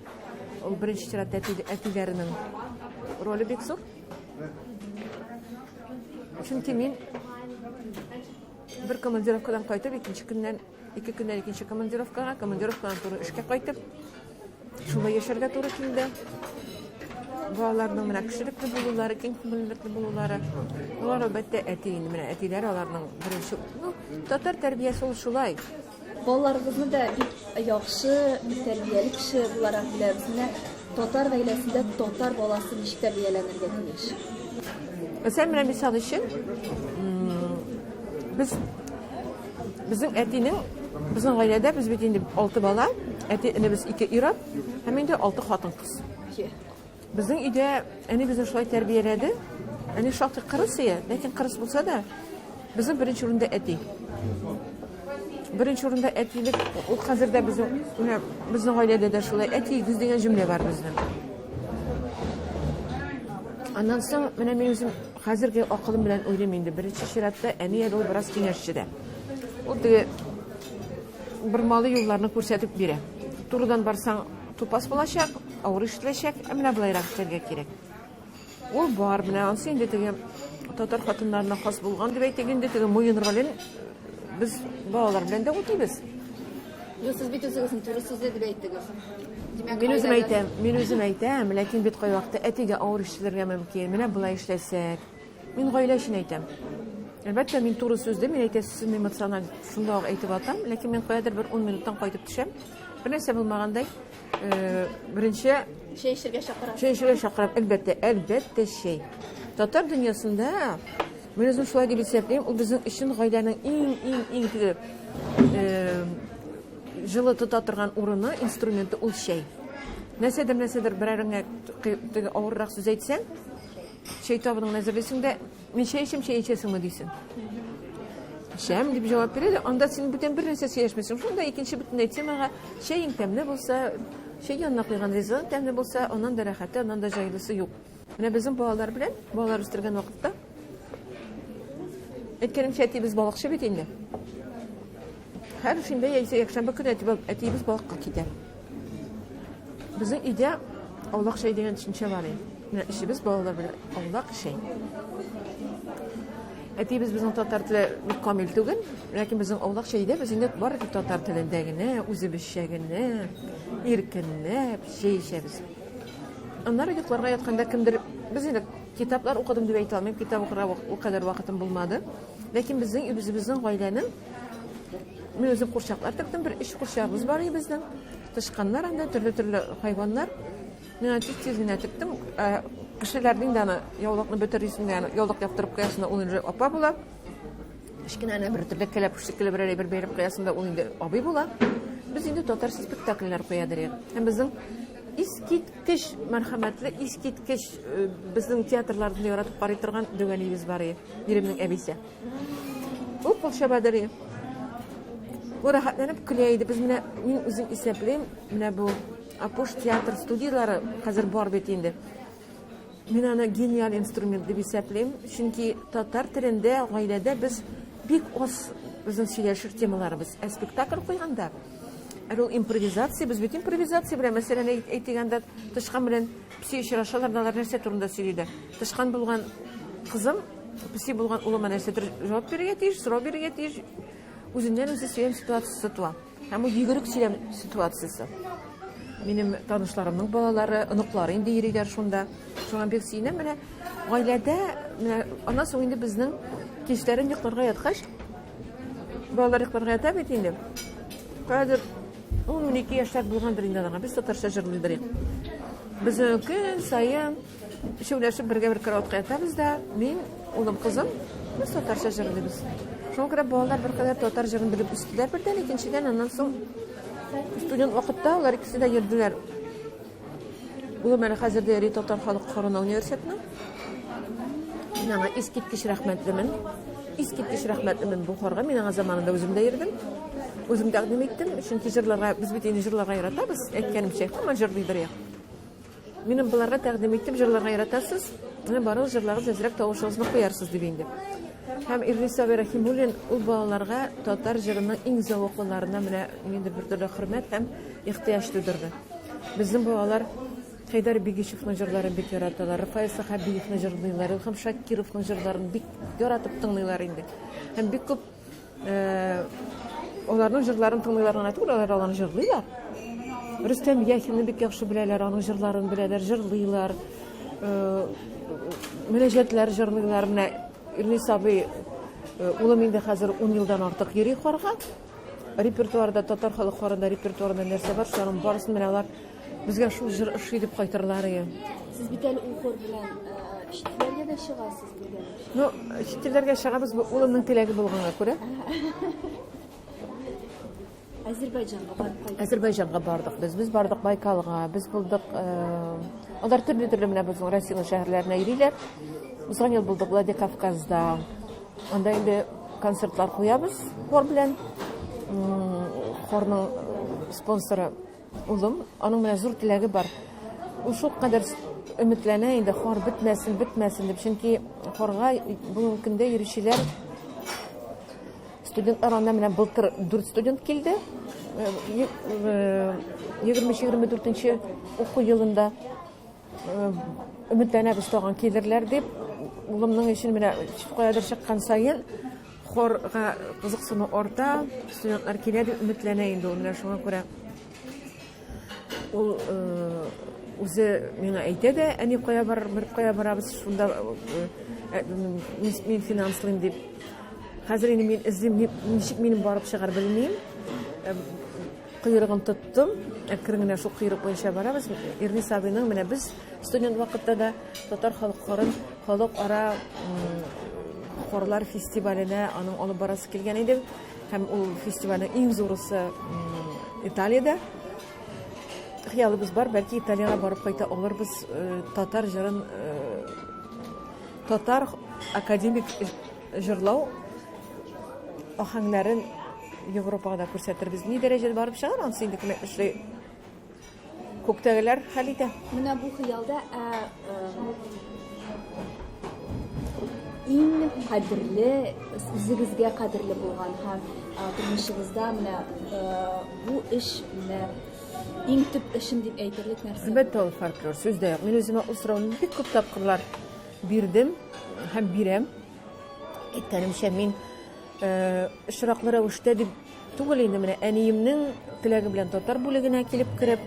ул беренче чиратта әтиләренең роле бик зур. Чөнки мин bir командировкадан кайтып, икенче көннән икенче командировкадан туры эшкә кайтып, шулай яшәргә туры килде. Балаларның менә кешелекле булулары, киң күңеллекле булулары, алар әлбәттә әтиин, менә әтиләр аларның беренче, татар тәрбиясе ул шулай. Балаларыбызны да бик яхшы, тәрбияле кеше буларак биләбез. Менә татар гаиләсендә татар баласы ничек тәрбияләнергә тиеш? Мәсәлән, менә мисал өчен, безнең әтинең, безнең гаиләдә без бит инде 6 бала, әтинебез 2 ир-ат, һәм инде 6 хатын-кыз. Безнең өйдә әни безне шулай тәрбияләде. Әни шактый кырыс ия, ләкин кырыс булса да, безнең беренче урында әти. Беренче урында әтилек, ул хәзердә безнең гаиләдә дә шулай әти дигән җөмлә бар безнең. Аннан соң менә мин үзем хәзерге акылым белән уйлыйм инде. Беренче чиратта әни ул бераз киңәшчедә. Ул теге бер малы юлларны күрсәтеп бирә. Турыдан барсаң тупас булачак, авыр эшләшәк, менә булайрак эшләргә кирәк. Ул бар менә ансы инде теге татар хатыннарына хас булган дип әйтик инде теге муен ролен без балалар белән дә үтибез. Сез бит үзегезнең туры сүзле дип әйттегез. Мин үзем әйтәм, ләкин бит кай вакытта әтигә авыр эшләргә мөмкин. Менә булай эшләсәк, мин гаилә өчен әйтәм. Әлбәттә мин туры сүздә, мин әйтәсем эмоциональ шунда ук әйтеп атам, ләкин мин каядыр бер 10 минуттан кайтып төшәм. Бер нәрсә булмагандай, беренче Чәй эчәргә чакыра. Чәй эчәргә чакырып, әлбәттә чәй. Татар дөньясында мин үзем шулай дип исәплим, ул безнең өчен гаиләнең иң теге җылы тота торган урыны, инструменты ул чәй. Нәрсәдер берәреңә теге авыррак сүз әйтсәң, чәй табының нәзерлесеңдә, мин чәй эчәсеңме дисең. Шәм дип җавап бирә, анда син бүтән бер нәрсә сөйләшмәсең, шунда икенче бөтенләй темага чәйең тәмле булса, чәй янына куйган ризык тәмле булса, аннан да рәхәте, аннан да җайлысы юк. Менә безнең балалар белән, балалар үстергән вакытта әйткәнемчә әтибез балыкчы бит инде. Һәр шимбә яисә якшәмбе көне әтибез балыкка китә. Безнең өйдә аулак чәй дигән төшенчә бар иде. Менә ишебез балалар белән аулак чәй. Әтибез безнең татар теле бик камил түгел, ләкин безнең аулак чәйдә без инде бары тик татар телендә генә, үзебезчә генә, иркенләп чәй эчәбез. Аннары йокларга ятканда кемдер без инде китаплар укыдым дип әйтә алмыйм, китап укырга у кадәр вакытым булмады. Ләкин безнең гаиләнең мин үзем курчаклар тектем, бер 3 курчагыбыз бар иде безнең. Тышканнар анда төрле хайваннар. Мин тиз генә тектем. Кешеләрнең дә яулыкны бетерисен, ягъни яулык яптырып куясында ул инде апа була. Кичкенә бер төрле кәләп шикелле бер бәйрәм куясында ул инде абый була. Без инде татар спектакльләр куядыр. Һәм безнең искиткеч мәрхәмәтле, искиткеч безнең театрларда яратып карый торган дөгәнибез бар иде. Иремнең әбисе. Ул Полшабадыр. Bu rahatlanıp küleydi. Biz mine min üzüm isepleyim. Mine bu Apoş tiyatr studiyaları hazır var betinde. Min ana genial instrument deb isepleyim. Çünkü tatar tilinde, ailede biz bik os bizim söyleşir temalarımız. Spektakl koyganda. Ol improvizatsiya, biz bütün improvizatsiya bilen mesela aytganda tышкан bilen pisi işraşalardalar нәрсе турында сөйлейді. Тышкан булган кызым, писи булган улыма нәрсе жауап берергә тиеш, сорау бирергә тиеш. Үзеннән үзе сөйләм ситуациясы туа. Һәм бу йөгерек сөйләм ситуациясы. Минем танышларымның балалары, оныклары инде йөриләр шунда. Шуңа бик сөйнәм. Менә гаиләдә, менә аннан соң инде безнең кичләрен йокларга яткач, балалар йокларга ята бит инде. Хәзер 12 яшьләр булгандыр инде аңа. Без татарча җырлыйдыр. Biz gün sayın şöylәшеп бергә бер караватка ятабыз да, мин, улым, кызым, без татарча җырлыйбыз. Шуңа күрә балалар беркадәр татар җырын белеп үстеләр бердән, икенчедән аннан соң студент вакытта алар икесе дә йөрделәр. Улым әле хәзердә йөри Татар халык хорына университетына. Мин аңа искиткеч рәхмәтлемен. Искиткеч рәхмәтлемен бу хорга. Мин аңа заманында үзем дә йөрдем. Үзем тәкъдим иттем, чөнки җырларга, без бит инде җырларга яратабыз. Әйткәнемчә, һәм җырлыйдыр я. Минем буларга тәкъдим иттем, җырларга яратасыз. Менә барыгыз җырларыгыз әзрәк тавышыгызны куярсыз дип инде. Һәм Ирниса Рәхимуллин ул балаларга татар җырының иң зәвыклыларына менә инде бер төрле хөрмәт һәм ихтыяҗ тудырды. Безнең балалар Хайдар Бигишевның җырларын бик яраталар, Рафаил Сахабиевның җырлыйлар, Илһам Шакировның җырларын бик яратып тыңлыйлар инде. Һәм бик күп аларның җырларын тыңлыйлар гына түгел, алар җырлыйлар. Рөстәм Яхинны бик яхшы беләләр, аның җырларын беләләр, җырлыйлар. Мөнәҗәтләр җырлыйлар. Менә Ирниса абый улым инде хәзер 10 елдан артык йөри хорга. Репертуарда, татар халык хорында репертуарында нәрсә бар, шуның барысын менә алар безгә шул җыр ошый дип кайтырлар иде. Сез бит әле ул хор белән читләргә дә чыгасыз дигән. Ну, читләргә чыгабыз, улымның теләге булганга күрә. Азербайҗанга бардык. Без бардык Байкалга, без булдык. Алар төрле менә безнең Россиянең шәһәрләренә йөриләр. Узган ел булдык Владикавказда. Анда инде концертлар куябыз хор белән. Хорның спонсоры улым, аның менә зур теләге бар. Ул шул кадәр өметләнә инде хор бетмәсен дип, чөнки хорга бүгенге көндә йөрүчеләр студентлар анда менә былтыр 4 студент килде. 23-24 уку елында өметләнәбез тагын килерләр дип. Улымның өчен менә каядыр чыккан сайын хорга кызыксыну орта, студентлар килә дип өметләнә инде. Менә шуңа күрә ул үзе миңа әйтә дә, әни кая барабыз, шунда мин финанслыйм дип. Хәзер инде мин эзлим, ничек минем барып чыгар белмим. Кыйрыгын тоттым. Әкрен шул кыйрык буенча барабыз. Ирниса абыйның менә без студент вакытта да татар халык хорын халыкара хорлар фестиваленә аның алып барасы килгән иде. Һәм ул фестивальнең иң зурысы Италиядә. Хыялыбыз бар, бәлки Италиягә барып кайта алырбыз. Татар җырын, татар академик җырлау ахаңнарын Европада күрсәтербез. Ни дәрәҗәдә барып чыгар, ансы инде кем эшли. Күктәгеләр хәл итә. Менә бу хыялда иң кадерле, үзегезгә кадерле булган һәм тормышыгызда менә бу эш менә иң төп эшем дип әйтерлек нәрсә. Әлбәттә, ул фольклор сүздә юк. Мин үземә ул сорауны бик күп тапкырлар бирдем һәм бирәм. Әйткәнемчә, мин очраклы рәвештә дип түгел инде, менә әниемнең теләге белән татар бүлегенә килеп кереп,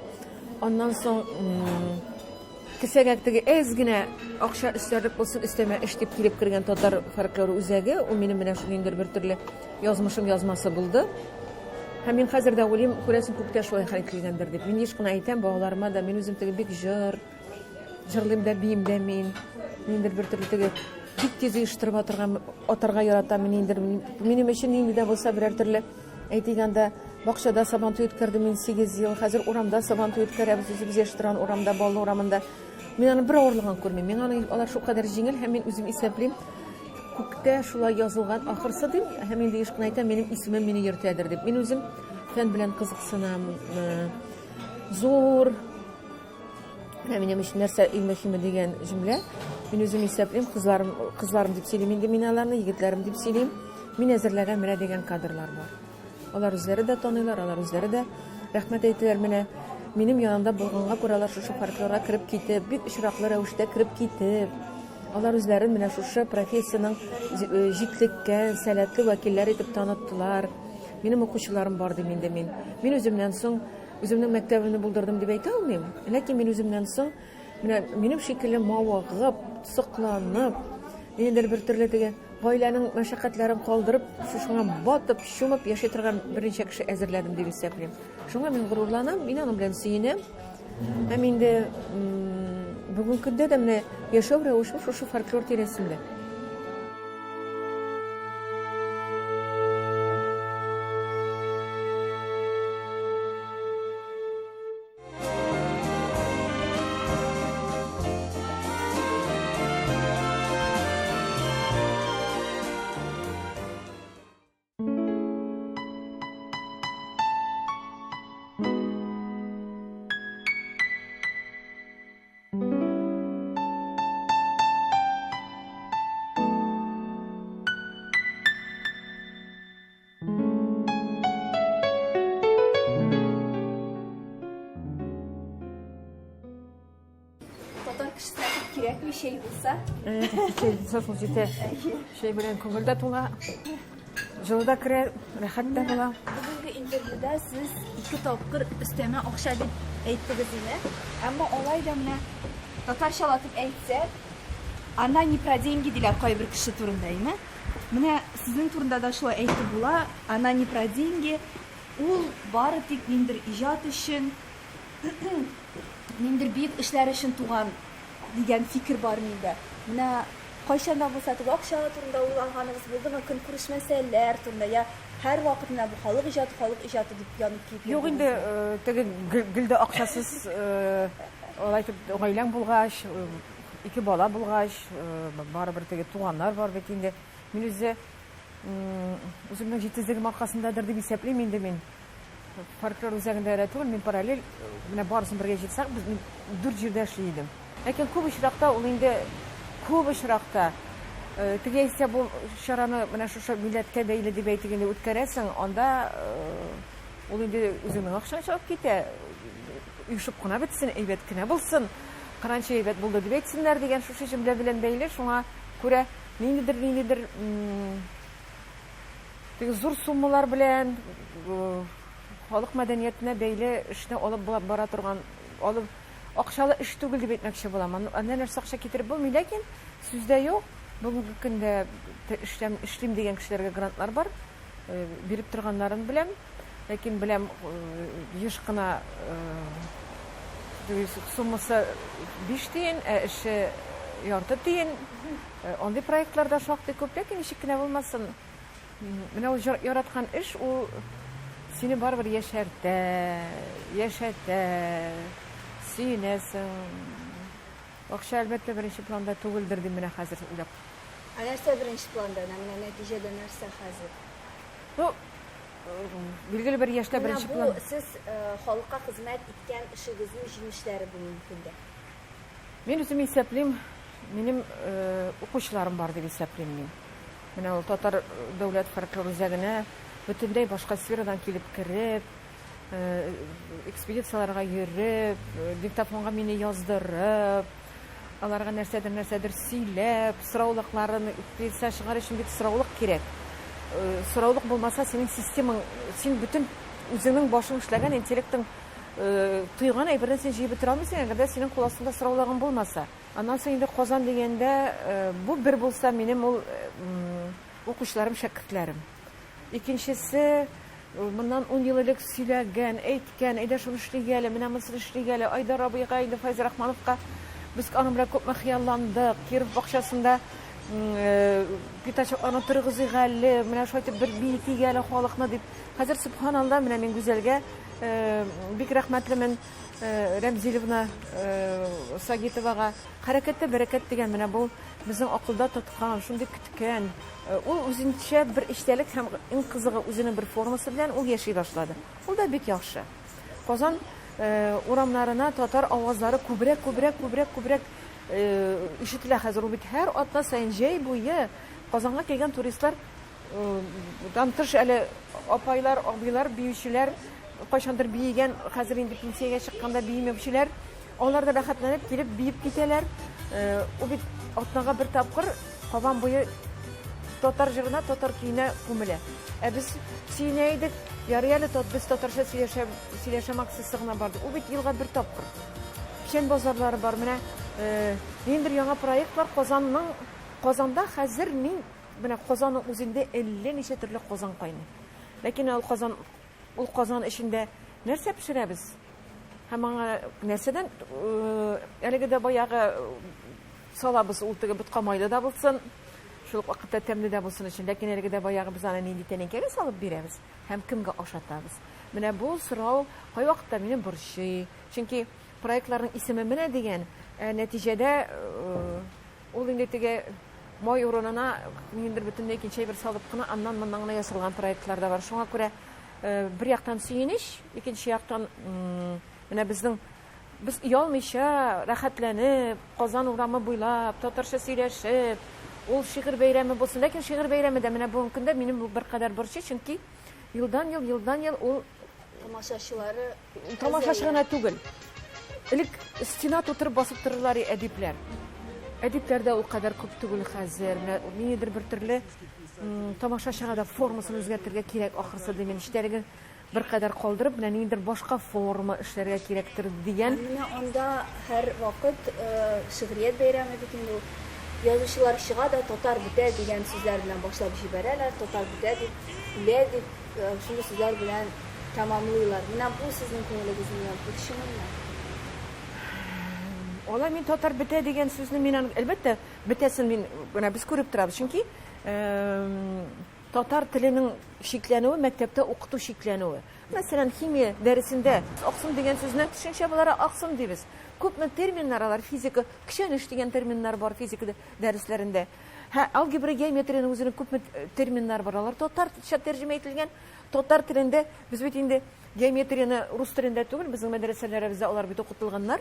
аннан соң кесәгә теге әз генә акча өстәрлек булсын, өстәмә эш дип килеп кергән татар фольклоры үзәге, ул минем менә шундый бер төрле язмышым язмасы булды. Һәм мин хәзер дә уйлыйм, күрәсең күктә шулай хәл ителгәндер дип. Мин еш кына әйтәм балаларыма да, мин үзем теге бик җырлыйм да, биим дә мин. Миндер бер төрле теге бик тиз оештырып атарга яратам мин инде. Минем өчен инде дә булса берәр төрле әйтгәндә бакчада сабантуй үткәрдем мин 8 ел. Хәзер урамда сабантуй үткәрәбез, үзебез яшьтырган урамда, балалы урамында. Мин аны бер авырлыгын күрмим. Мин аны алар шул кадәр җиңел һәм мин үзем исәплим. күктә шулай язылган ахырсы дип, һәм инде еш кына әйтәм, минем исемем мине йөртәдер дип. Мин үзем фән белән кызыксынам. Зур. Минем өчен нәрсә иң мөһиме дигән җөмлә. Мин үзем исәплим, кызларым дип сөйлим инде мин аларны, егетләрем дип сөйлим. Мин әзерләгән менә дигән кадрлар бар. Алар үзләре дә таныйлар, алар үзләре дә рәхмәт әйтәләр менә. Минем янымда булганга күрә алар шушы фольклорга кереп китеп, бик очраклы рәвештә кереп китеп, алар үзләрен менә шушы профессияның җитлеккә, сәләтле вәкилләр итеп таныттылар. Минем укучыларым бар ди миндә мин. Мин үземнән соң үземнең мәктәбемне булдырдым дип әйтә алмыйм. Ләкин мин үземнән соң менә минем шикелле мавыгып, сокланып, инде бер төрле теге гаиләнең мәшәкатьләрен калдырып, шушыңа батып, чумып яши торган берничә кеше әзерләдем дип исәплим. Шуңа мин горурланам, мин аның белән сөенәм. Һәм инде бүген көндә дә менә яшәү рәвеше шушы фольклор тирәсендә. Кирәк bir şey булса. Şey белән күңелдә тула. Җылда керә, рәхәт тә була. Бүгенге интервьюда сез 2 тапкыр өстәмә акча дип әйттегез инде. Әмма алай да менә татарчалатып әйтсәк, анда не про деньги диләр кайбер кеше турында, име? Менә сезнең турында да шулай әйтеп була. Анда не про деньги, ул бары тик ниндер иҗат өчен, ниндер бик эшләр өчен туган дигән фикер бар миндә. Менә кайчан да булса теге акча турында уйлаганыбыз булдымы, көнкүреш мәсьәләләр турында, я һәр вакыт менә бу халык иҗаты дип янып килеп. Юк инде теге гөлдә акчасыз алай дип гаиләң булгач, 2 бала булгач, барыбер теге туганнар бар бит инде. Мин үземнең җитезлегем аркасындадыр дип исәплим инде мин. Фольклор үзәгендә дә түгел, мин параллель менә барысын бергә җитсәк, без 4 җирдә эшли идем. Ләкин күп очракта ул инде күп очракта теге исә бу шараны менә шушы милләткә бәйле дип әйтгәндә үткәрәсең, анда ул инде үзенең акчаң чыгып китә. Уйшып кына бетсен, әйбәт кенә булсын, кыранчы әйбәт булды дип әйтсеннәр дигән шушы җөмлә белән бәйле, шуңа күрә ниндидер теге зур суммалар белән халык мәдәниятенә бәйле эшне алып бара торган, алып акчалы эш түгел дип әйтмәкче булам. Анда нәрсә акча китереп булмый, ләкин сүздә юк. Бүгенге көндә эшлим дигән кешеләргә грантлар бар, биреп торганнарын беләм. Ләкин беләм еш кына суммасы 5 тиен, эше ярты тиен. Андый проектларда шактый күп, ләкин ничек кенә булмасын. Менә ул яраткан эш, ул сине барыбер яшәртә, сөйнәсең. Акча әлбәттә беренче планда түгелдер дип менә хәзер уйлап. Нәрсә беренче планда, менә нәтиҗәдә нәрсә хәзер? Ну, билгеле бер яшьтә беренче план. Бу сез халыкка хезмәт иткән эшегезнең җиңешләре бүген көндә. Мин үзем исәплим, минем укучыларым бар дип исәплим мин. Менә ул татар дәүләт фольклор үзәгенә бөтенләй башка сферадан килеп кереп, экспедицияларга йөреп, диктофонга мине яздырып, аларга нәрсәдер сөйләп, сораулыкларын үткәрсә чыгар өчен бит сораулык кирәк. Сораулык булмаса, синең системаң, син бөтен үзеңнең башың эшләгән интеллектың тойган әйберне син җыеп бетерә алмыйсың, әгәр синең кул астында сораулаган булмаса. Аннан соң инде Казан дигәндә бу бер булса минем ул укучыларым, шәкертләрем. Икенчесе, моннан 10 ел элек сөйләгән, әйткән, әйдә шуны эшләгәле, менә моны эшләгәле, Айдар абыйга, инде Файз Рахмановка без аның белән күпме хыялландык. Киров бакчасында питачокларны торгызыйгале, менә шулай итеп бер битигәле халыкны дип. Хәзер субханалла, менә мин гүзәлгә бик рәхмәтлемен Рәмзиловна Сагитовага. Хәрәкәттә бәрәкәт дигән менә бу безнең акылда тоткан, шундый көткән. Ул үзенчә бер эчтәлек һәм иң кызыгы үзенең бер формасы белән ул яши башлады. Ул да бик яхшы. Казан урамнарына татар авазлары күбрәк ишетелә хәзер. Ул бит һәр атна саен җәй буе Казанга килгән туристлар дан тыш әле апайлар, абыйлар, биючеләр кайчандыр биегән, хәзер инде пенсиягә чыкканда биемәүчеләр, алар да рәхәтләнеп килеп биеп китәләр. Ул бит атнага бер тапкыр Казан буе татар җырына, татар көенә күмелә. Без сөенә идек, ярый әле без татарча сөйләшәмәксез гына барды. Ул бит елга бер тапкыр. Печән базарлары бар. Менә ниндидер яңа проект бар Казанда хәзер мин менә Казанның үзендә әллә ничә төрле Казан кайный. Ләкин ул Казан эчендә нәрсә пешерәбез? Һәм аңа нәрсәдән әлеге дә баягы салабыз, ул теге бутка майлы да булсын, шул вакытта тәмле дә булсын өчен. Ләкин әлеге дә баягы без аны нинди тәнәкәгә салып бирәбез һәм кемгә ашатабыз? Менә бу сорау кайвакытта мине борчый. Чөнки проектларның исеме менә дигән, нәтиҗәдә ул инде теге май урынына ниндидер бөтенләй икенче бер салып кына аннан-моннан гына ясалган проектлар да бар. Шуңа күрә бер яктан сөенич, икенче яктан менә без ялмыйча, рәхәтләнеп, Казан урамы буйлап, татарча сөйләшеп, ул шигырь бәйрәме булсын. Ләкин шигырь бәйрәме дә менә бу көндә минем бер кадәр борчый, чөнки елдан ел ул тамашачы гына түгел. Элек стена тутырып басып торырлар әдипләр. Әдипләрдә ул кадәр күп түгел хәзер. Ниндидер бер төрле тамашачыга да формасын үзгәртергә кирәк, ахырсы ди, мен эштәлеген бер кадәр калдырып, менә ниндидер башка форма эшләргә кирәктер дигән. Менә анда һәр вакыт шигърият бәйрәме бит инде. Язучылар чыга да татар бетә дигән сүзләр белән башлап җибәрәләр. Татар бетә дип, үлә дип, шундый сүзләр белән тәмамлыйлар. Менә бу сезнең күңелегезне күршемме? Алар мин татар бетә дигән сүзне мин әлбәттә бетәсен мин менә без күреп торабыз. Чөнки татар теленең шикләнүе, мәктәптә укыту шикләнүе. Мәсәлән, химия дәресендә аксым дигән сүзне төшенчә булара аксым дибез. Күпме терминнар алар, физика, кичәнеш дигән терминнар бар физика дәресләрендә. Алгебра, геометриянең үзенең күпме терминнар бар. Алар татарча тәрҗемә ителгән. Татар телендә без бит инде геометрияны рус телендә түгел, безнең мәдрәсәләребездә алар бит укытылганнар.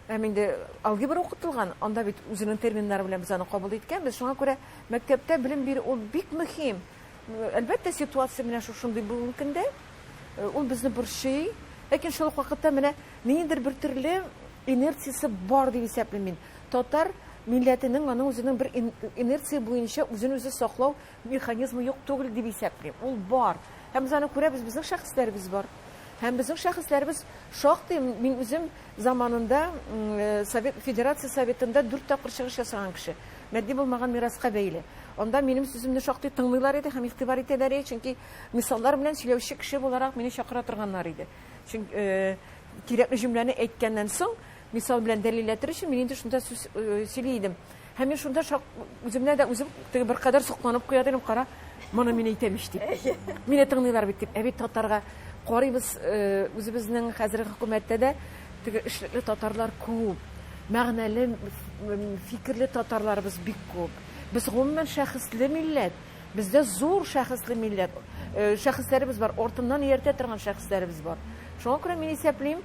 Инде алгебра укытылган, анда бит үзенең терминнары белән без аны кабул иткәнбез. Шуңа күрә мәктәптә белем бирү ул бик мөһим. Әлбәттә ситуация менә шундый бүгенге көндә ул безне борчый. Ләкин шул вакытта менә ниндидер бер төрле инерциясе бар дип исәплим мин. Татар милләтенең аның үзенең бер инерция буенча үзен-үзе саклау механизмы юк түгел дип исәплим. Ул бар. Һәм без аны күрәбез, безнең шәхесләребез бар. Һәм безнең шәхесләребез шактый, мин үзем заманында Совет Федерация Советында 4 тапкыр чыгыш ясаган кеше. Матди булмаган мираска бәйле. Анда минем сүземне шактый тыңлыйлар иде һәм игътибар итәләр иде, чөнки мисаллар белән сөйләүче кеше буларак мине чакыра торганнар иде. Чөнки кирәкле җөмләне әйткәннән соң, мисал белән дәлилләтер өчен мин инде шунда сүз сөйли идем. Һәм мин шунда үземне дә үзем бер кадәр сокланып куя идем, кара, моны мин әйтәм ич дип. Мине тыңлыйлар бит дип. Әбит татарга карыйбыз, үзебезнең хәзерге хөкүмәттә дә теге эшлекле татарлар күп. Мәгънәле, фикерле татарларыбыз бик күп. Без гомумән шәхесле милләт. Бездә зур шәхесле милләт. Шәхесләребез бар, ортыннан ияртә торган шәхесләребез бар. Шуңа күрә мин исәплим,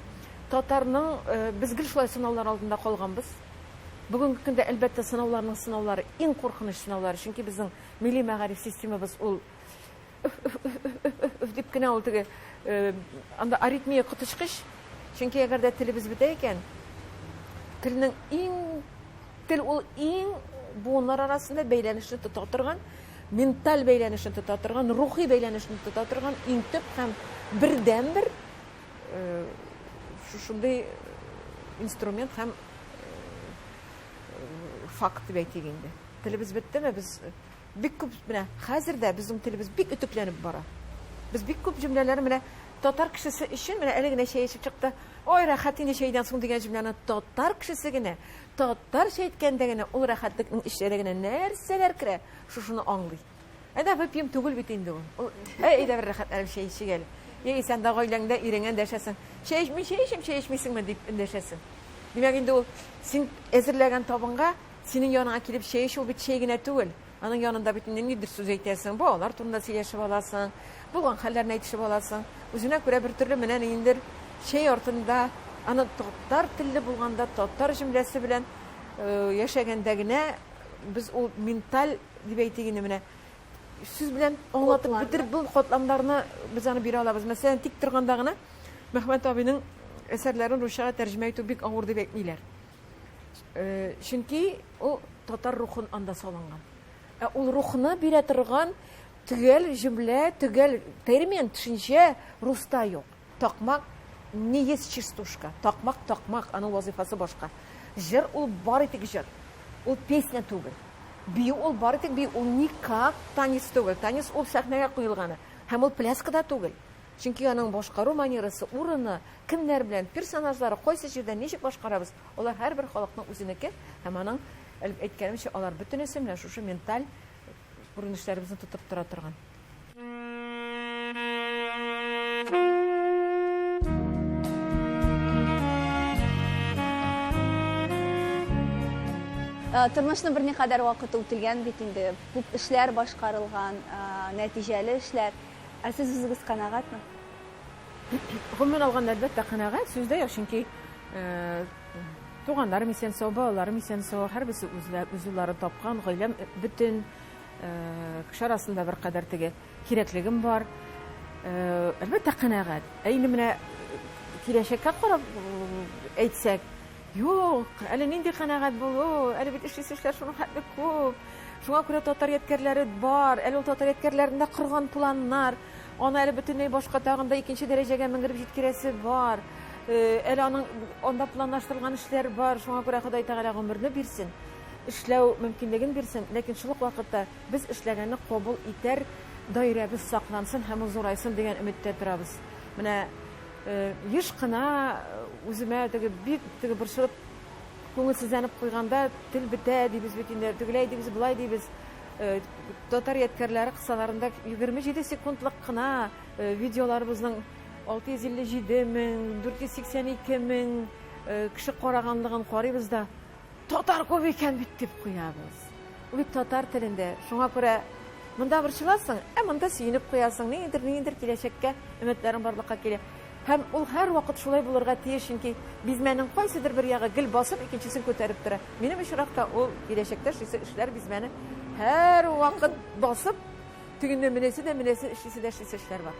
татарның без гел шулай сынаулар алдында калганбыз. Бүгенге көндә әлбәттә сынаулары иң куркыныч сынаулар, чөнки безнең милли мәгариф системабыз ул дип кенә ул теге анда аритмия кытычкыч. Чөнки әгәр дә телебез бетә икән, телнең ул иң буыннар арасында бәйләнешне тота торган, менталь бәйләнешне тота торган, рухи бәйләнешне тота торган иң төп һәм бердәнбер шундый инструмент һәм факт дип әйтик инде. Телебез беттеме, без бик күп менә хәзер дә безнең телебез бик үтекләнеп бара. Без бик күп җөмләләр менә татар кешесе өчен менә әле генә чәй эчеп чыкты. Ой, рәхәт инде чәйдән соң дигән җөмләне татар кешесе генә, татарча әйткәндә генә ул рәхәтлекнең эчләренә нәрсәләр керә, шушыны аңлый. Әйдә выпьем түгел бит инде ул. Әйдә бер рәхәтләнеп чәй эчик әле. Сен дә гаиләңдә иреңә дәшәсең. Чәйешмисеңме дип эндәшәсең. Димәк инде ул син әзерләгән табынга синең яныңа килеп чәй эчү бит чәй генә түгел. Аның янында бит нидер сүз әйтәсең, балалар турында сөйләшеп аласың, булган хәлләрне әйтешеп аласың. Үзенә күрә бер төрле менә ниндер чәй артында аны татар телле булганда татар җөмләсе белән яшәгәндә генә без ул менталь дип әйтик инде менә сүз белән аңлатып бетереп бу катламнарны без аны бирә алабыз. Мәсәлән, тик торганда гына Мәхмәт абыйның әсәрләрен русчага тәрҗемә итү бик авыр дип әйтмиләр. Чөнки ул татар рухын анда салынган. Ул рухны бирә торган төгәл җөмлә, төгәл термин, төшенчә руста юк. Такмак не есть частушка. Такмак, аның вазифасы башка. Җыр ул бар итек җыр. Ул песня түгел. Бию ул бар итек бию, ул никак танец түгел. Танец ул сәхнәгә куелганы. Һәм ул пляска да түгел. Чөнки аның башкару манерасы, урыны, кемнәр белән, персонажлары, кайсы җирдә ничек башкарабыз, алар һәрбер халыкның үзенеке, һәм аның әйткәнемчә, алар бөтенесе белән шушы менталь күренешләребезне тотып тора торган. Тормышны берникадәр вакыт үтелгән бит инде. Күп эшләр башкарылган, нәтиҗәле эшләр. Сез үзегез канагатмы? Гомумән алганда әлбәттә канагат, сүздә юк, чөнки туганнарым исән-сау, балаларым исән-сау, һәрберсе үзләре тапкан, гаиләм бөтен, кеше арасында беркадәр теге кирәклегем бар. Әлбәттә канагат. Инде менә киләчәккә карап әйтсәк, юк, әле нинди канагат булу, әле бит эшләр шуның хәтле күп. Шуңа күрә татар ядкәрләре бар, әле ул татар ядкәрләрендә кырган планнар, аны әле бөтенләй башка тагында икенче дәрәҗәгә менгереп җиткерәсе бар. Әле аның анда планлаштырылган эшләр бар, шуңа күрә Ходай Тәгалә гомерне бирсен, эшләү мөмкинлеген бирсен, ләкин шул ук вакытта без эшләгәнне кабул итәр даирәбез саклансын һәм зурайсын дигән өметтә торабыз. Менә еш кына үземә бик борчылып күңелсезләнеп куйганда тел бетә дибез бит инде, тегеләй дибез, булай дибез. Татар ядкәрләре кысаларында 27 секундлык кына видеоларыбызның 657,000, 482,000 кеше караганлыгын карыйбыз да, татар күп икән бит дип куябыз. Ул бит татар телендә. Шуңа күрә монда борчыласың, монда сөенеп куясың, ниндер киләчәккә өметләрен барлыкка килә. Һәм ул һәр вакыт шулай булырга тиеш, чөнки бизмәнең кайсыдыр бер ягы гел басып, икенчесен күтәреп тора. Минем очракта ул киләчәктә шусы эшләр бизмәне һәр вакыт басып, тегенне менәсе эшләр бар.